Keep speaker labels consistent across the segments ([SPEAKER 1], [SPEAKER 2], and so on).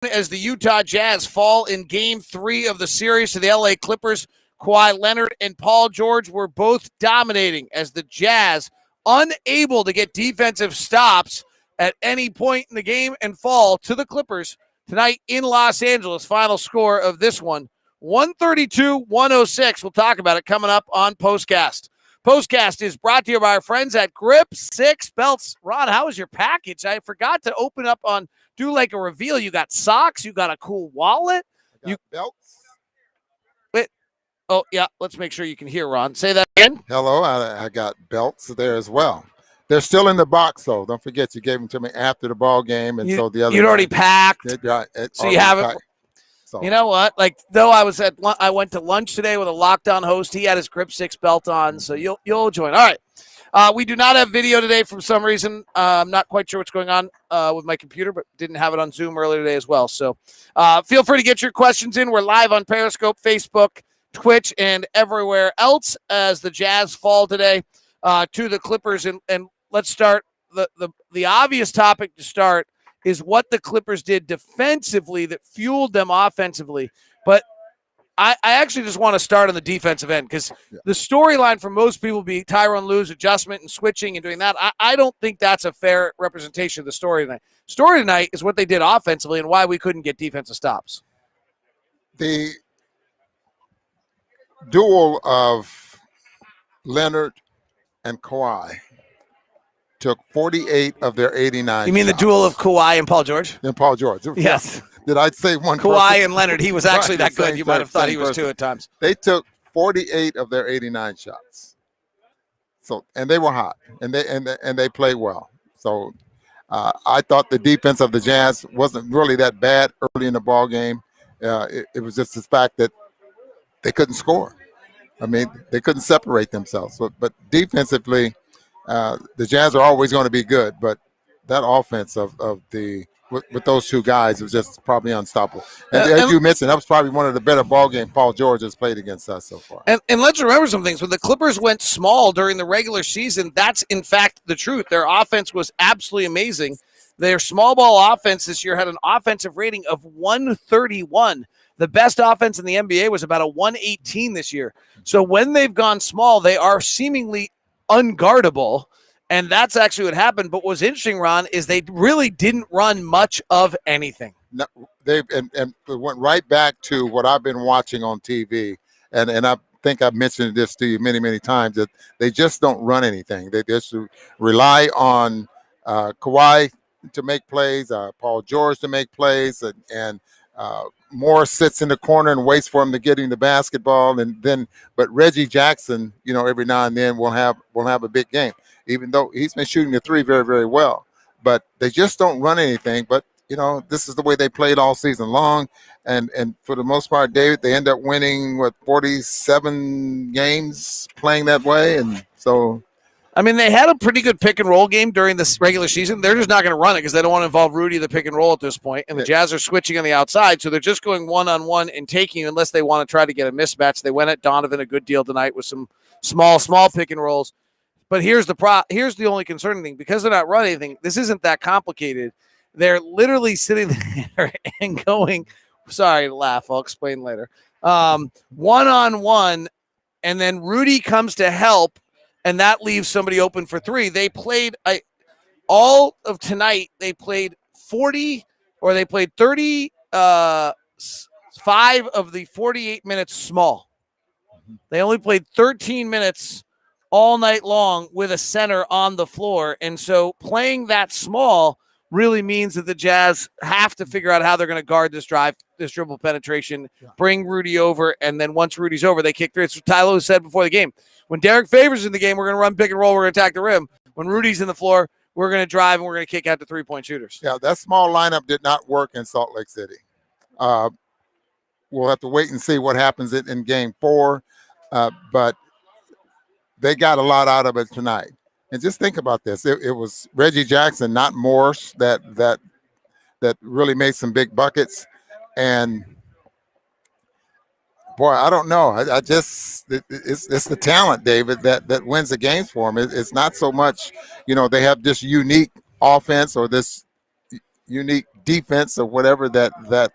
[SPEAKER 1] as the Utah Jazz fall in Game 3 of the series to the LA Clippers. Kawhi Leonard and Paul George were both dominating as the Jazz unable to get defensive stops at any point in the game and fall to the Clippers tonight in Los Angeles. Final score of this one, 132-106. We'll talk about it coming up on POSTCAST. POSTCAST is brought to you by our friends at Grip 6 Belts. Ron, how was your package? I forgot to open up on, do like a reveal. You got socks. You got a cool wallet.
[SPEAKER 2] You belts.
[SPEAKER 1] Wait. Oh, yeah. Let's make sure you can hear, Ron. Say that again.
[SPEAKER 2] Hello. I got belts there as well. They're still in the box, though. Don't forget, you gave them to me after the ball game. And so the other.
[SPEAKER 1] You'd already packed. So you haven't. So. You know what? Like, though I went to lunch today with a lockdown host. He had his Grip 6 belt on, so you'll join. All right. We do not have video today for some reason. I'm not quite sure what's going on with my computer, but didn't have it on Zoom earlier today as well. So feel free to get your questions in. We're live on Periscope, Facebook, Twitch, and everywhere else as the Jazz fall today to the Clippers. And let's start. The obvious topic to start is what the Clippers did defensively that fueled them offensively. But I actually just want to start on the defensive end because the storyline for most people be Tyronn Lue's adjustment and switching and doing that. I don't think that's a fair representation of the story tonight. Story tonight is what they did offensively and why we couldn't get defensive stops.
[SPEAKER 2] The duel of Leonard and Kawhi took 48 of their 89
[SPEAKER 1] You mean
[SPEAKER 2] shots.
[SPEAKER 1] The duel of Kawhi and Paul George?
[SPEAKER 2] And Paul George.
[SPEAKER 1] Yes.
[SPEAKER 2] Did I say one
[SPEAKER 1] Kawhi
[SPEAKER 2] person?
[SPEAKER 1] and Leonard. He was actually that good. You might have thought he was two at times.
[SPEAKER 2] They took 48 of their 89 shots. So, and they were hot, and they played well. So I thought the defense of the Jazz wasn't really that bad early in the ball game. It was just the fact that they couldn't score. I mean, they couldn't separate themselves. But defensively, the Jazz are always going to be good. But that offense with those two guys was just probably unstoppable. And as you mentioned, that was probably one of the better ball games Paul George has played against us so far.
[SPEAKER 1] And let's remember some things. When the Clippers went small during the regular season, that's in fact the truth. Their offense was absolutely amazing. Their small ball offense this year had an offensive rating of 131. The best offense in the NBA was about a 118 this year. So when they've gone small, they are seemingly unguardable. And that's actually what happened. But what's interesting, Ron, is they really didn't run much of anything.
[SPEAKER 2] No, and it went right back to what I've been watching on TV. And I think I've mentioned this to you many, many times, that they just don't run anything. They just rely on Kawhi to make plays, Paul George to make plays, and Morris sits in the corner and waits for him to get him the basketball. But Reggie Jackson, every now and then will have a big game, even though he's been shooting the three very, very well. But they just don't run anything. But, this is the way they played all season long. And for the most part, David, they end up winning, 47 games playing that way. And so,
[SPEAKER 1] I mean, they had a pretty good pick and roll game during this regular season. They're just not going to run it because they don't want to involve Rudy in the pick and roll at this point. And the Jazz are switching on the outside. So they're just going one-on-one and taking, unless they want to try to get a mismatch. They went at Donovan a good deal tonight with some small pick and rolls. But here's the only concerning thing. Because they're not running anything, this isn't that complicated. They're literally sitting there and going, sorry to laugh, I'll explain later. One-on-one, and then Rudy comes to help, and that leaves somebody open for three. They played all of tonight. They played 35 of the 48 minutes small. They only played 13 minutes all night long with a center on the floor. And so playing that small really means that the Jazz have to figure out how they're going to guard this dribble penetration, bring Rudy over, and then once Rudy's over, they kick three. It's what Tyler said before the game. When Derek Favors in the game, we're going to run pick and roll, we're going to attack the rim. When Rudy's in the floor, we're going to drive, and we're going to kick out the three-point shooters.
[SPEAKER 2] Yeah, that small lineup did not work in Salt Lake City. We'll have to wait and see what happens in Game 4, but they got a lot out of it tonight. And just think about this. It was Reggie Jackson, not Morris, that really made some big buckets. And, boy, I don't know. It's the talent, David, that wins the games for them. It's not so much, they have this unique offense or this unique defense or whatever that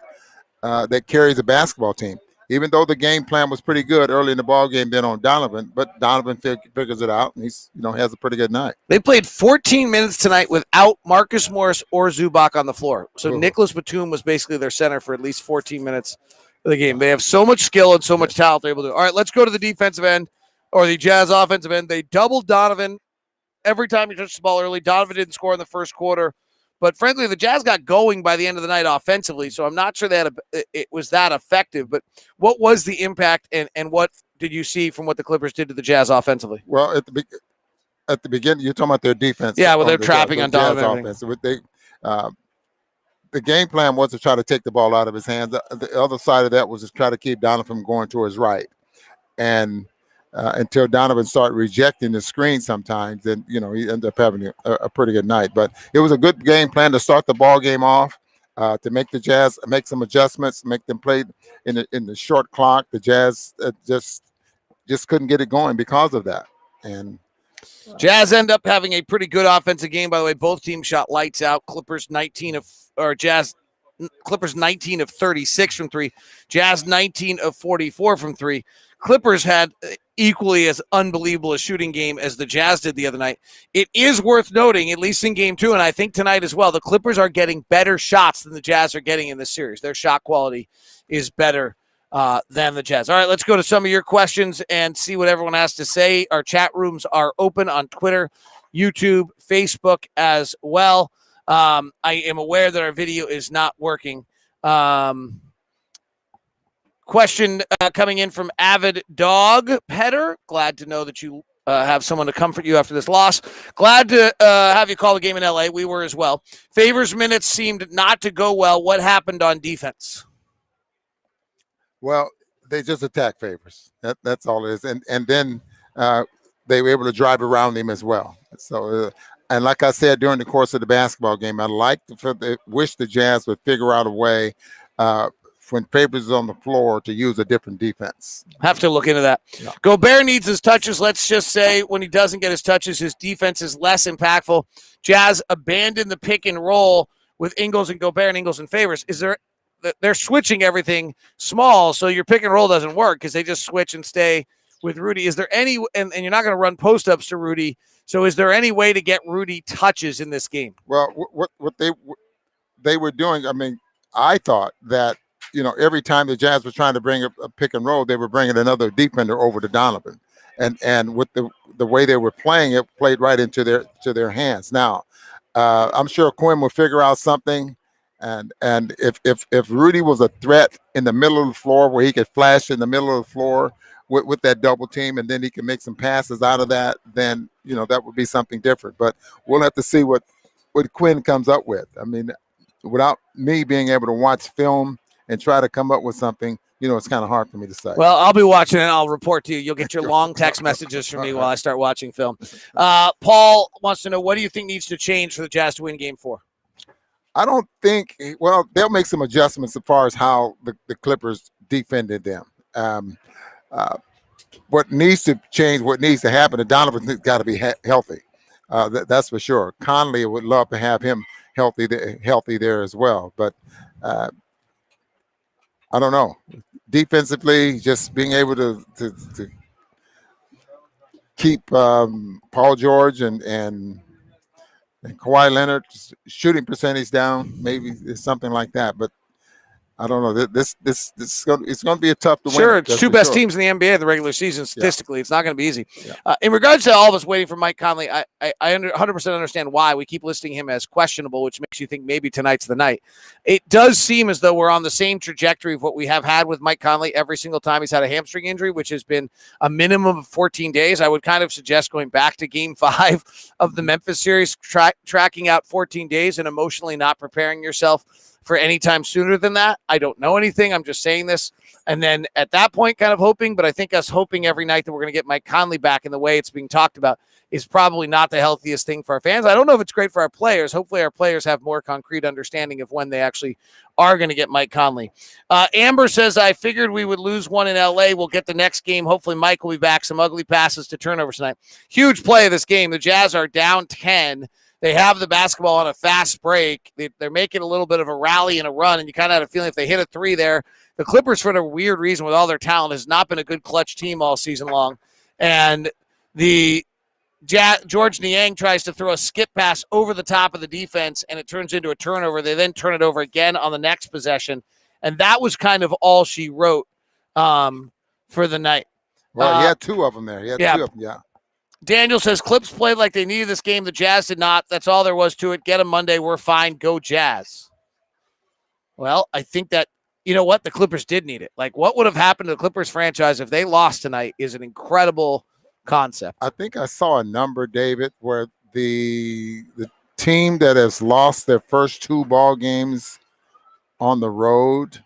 [SPEAKER 2] carries a basketball team. Even though the game plan was pretty good early in the ball game, then on Donovan, but Donovan figures it out, and he's has a pretty good night.
[SPEAKER 1] They played 14 minutes tonight without Marcus Morris or Zubac on the floor. So Nicholas Batum was basically their center for at least 14 minutes of the game. They have so much skill and so much talent they're able to do. All right, let's go to the defensive end or the Jazz offensive end. They doubled Donovan every time he touched the ball early. Donovan didn't score in the first quarter. But frankly, the Jazz got going by the end of the night offensively, so I'm not sure that it was that effective. But what was the impact, and what did you see from what the Clippers did to the Jazz offensively?
[SPEAKER 2] Well, at the beginning, you're talking about their defense.
[SPEAKER 1] Yeah, well, they're trapping on Donovan.
[SPEAKER 2] The game plan was to try to take the ball out of his hands. The other side of that was to try to keep Donovan from going to his right. And until Donovan started rejecting the screen sometimes, then he ended up having a pretty good night. But it was a good game plan to start the ball game off, to make the Jazz make some adjustments, make them play in the short clock. The Jazz just couldn't get it going because of that. And
[SPEAKER 1] Jazz end up having a pretty good offensive game. By the way, both teams shot lights out. Clippers 19 of 36 from three. Jazz 19 of 44 from three. Clippers had equally as unbelievable a shooting game as the Jazz did the other night. It is worth noting, at least in game two, and I think tonight as well, the Clippers are getting better shots than the Jazz are getting in this series. Their shot quality is better than the Jazz. All right, let's go to some of your questions and see what everyone has to say. Our chat rooms are open on Twitter, YouTube, Facebook as well. I am aware that our video is not working. Question coming in from Avid Dog Petter. Glad to know that you have someone to comfort you after this loss. Glad to have you call the game in LA. We were as well. Favors minutes seemed not to go well. What happened on defense?
[SPEAKER 2] Well, they just attacked Favors. That's all it is. And then they were able to drive around him as well. So, and like I said during the course of the basketball game, I wish the Jazz would figure out a way when Favors is on the floor to use a different defense.
[SPEAKER 1] Have to look into that. Yeah. Gobert needs his touches. Let's just say when he doesn't get his touches, his defense is less impactful. Jazz abandoned the pick and roll with Ingles and Gobert and Ingles and Favors. They're switching everything small, so your pick and roll doesn't work because they just switch and stay with Rudy. Is there any, and you're not going to run post-ups to Rudy, so is there any way to get Rudy touches in this game?
[SPEAKER 2] Well, what they were doing, I mean, I thought that, every time the Jazz was trying to bring a pick and roll, they were bringing another defender over to Donovan. And with the way they were playing, it played right into their hands. Now, I'm sure Quinn will figure out something. And if Rudy was a threat in the middle of the floor where he could flash in the middle of the floor with that double team, and then he can make some passes out of that, then, that would be something different. But we'll have to see what Quinn comes up with. I mean, without me being able to watch film and try to come up with something, it's kind of hard for me to say.
[SPEAKER 1] Well, I'll be watching and I'll report to you. You'll get your long text messages from me while I start watching film. Paul wants to know, what do you think needs to change for the Jazz to win game 4?
[SPEAKER 2] I don't think, they'll make some adjustments as far as how the Clippers defended them. What needs to change, what needs to happen, and Donovan's got to be healthy. That's for sure. Conley would love to have him healthy there as well. But I don't know. Defensively, just being able to keep Paul George and Kawhi Leonard's shooting percentage down, maybe it's something like that. But I don't know. It's going to be a tough to win.
[SPEAKER 1] Sure, it's two best teams in the NBA in the regular season. Statistically, It's not going to be easy. Yeah. In regards to all of us waiting for Mike Conley, I 100% understand why we keep listing him as questionable, which makes you think maybe tonight's the night. It does seem as though we're on the same trajectory of what we have had with Mike Conley every single time he's had a hamstring injury, which has been a minimum of 14 days. I would kind of suggest going back to Game 5 of the Memphis series, tracking out 14 days and emotionally not preparing yourself for any time sooner than that. I don't know anything. I'm just saying this. And then at that point, kind of hoping, but I think us hoping every night that we're going to get Mike Conley back in the way it's being talked about is probably not the healthiest thing for our fans. I don't know if it's great for our players. Hopefully our players have more concrete understanding of when they actually are going to get Mike Conley. Amber says, I figured we would lose one in LA. We'll get the next game. Hopefully Mike will be back. Some ugly passes to turnovers tonight. Huge play of this game. The Jazz are down 10. they have the basketball on a fast break. They're making a little bit of a rally and a run, and you kind of had a feeling if they hit a three there, the Clippers, for a weird reason, with all their talent, has not been a good clutch team all season long. And the George Niang tries to throw a skip pass over the top of the defense, and it turns into a turnover. They then turn it over again on the next possession, and that was kind of all she wrote for the night.
[SPEAKER 2] Well, he had two of them there. He had two of them, yeah.
[SPEAKER 1] Daniel says, Clips played like they needed this game. The Jazz did not. That's all there was to it. Get them Monday. We're fine. Go Jazz. Well, I think that, you know what? The Clippers did need it. Like, what would have happened to the Clippers franchise if they lost tonight is an incredible concept.
[SPEAKER 2] I think I saw a number, David, where the team that has lost their first two ball games on the road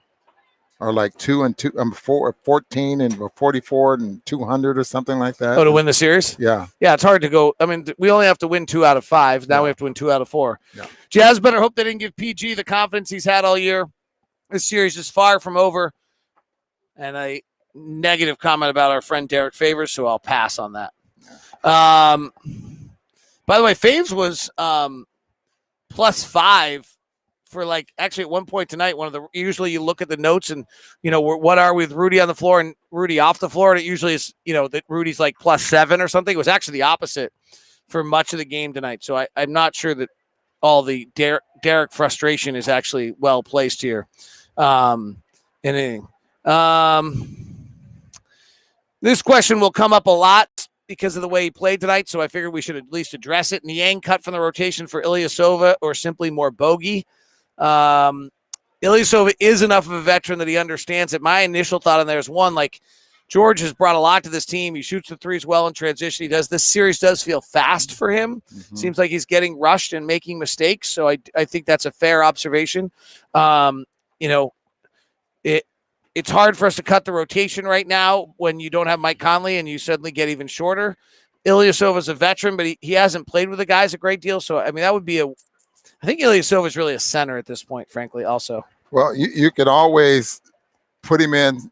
[SPEAKER 2] are like 14 and 44 and 200 or something like that.
[SPEAKER 1] Oh, to win the series?
[SPEAKER 2] Yeah.
[SPEAKER 1] Yeah, it's hard to go. I mean, we only have to win 2 out of 5. Now we have to win 2 out of 4.
[SPEAKER 2] Yeah.
[SPEAKER 1] Jazz better hope they didn't give PG the confidence he's had all year. This series is far from over. And a negative comment about our friend Derek Favors, so I'll pass on that. By the way, Faves was +5 for actually at one point tonight. Usually you look at the notes and, what are we with Rudy on the floor and Rudy off the floor? And it usually is, that Rudy's like +7 or something. It was actually the opposite for much of the game tonight. So I'm not sure that all the Derek frustration is actually well placed here. This question will come up a lot because of the way he played tonight, so I figured we should at least address it. Niang cut from the rotation for Ilyasova or simply more bogey? Ilyasova is enough of a veteran that he understands it. My initial thought on there is, one, George has brought a lot to this team. He shoots the threes well in transition. This series does feel fast for him. Mm-hmm. Seems like he's getting rushed and making mistakes, so I think that's a fair observation. It's hard for us to cut the rotation right now when you don't have Mike Conley and you suddenly get even shorter. Ilyasova's a veteran, but he hasn't played with the guys a great deal. So, I mean, that would be I think Ilyasova is really a center at this point, frankly, also.
[SPEAKER 2] Well, you could always put him in,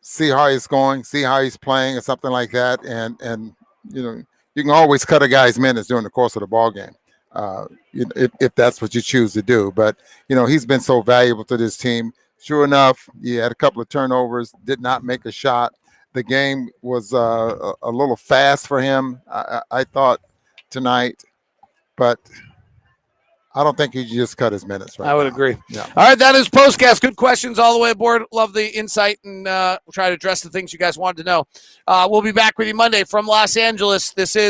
[SPEAKER 2] see how he's going, see how he's playing or something like that. And you can always cut a guy's minutes during the course of the ball game. If that's what you choose to do. But, he's been so valuable to this team. Sure enough, he had a couple of turnovers, did not make a shot. The game was a little fast for him, I thought, tonight. But I don't think he just cut his minutes right now.
[SPEAKER 1] I would agree.
[SPEAKER 2] Yeah.
[SPEAKER 1] All right, that is POSTCAST. Good questions all the way aboard. Love the insight, and we'll try to address the things you guys wanted to know. We'll be back with you Monday from Los Angeles. This is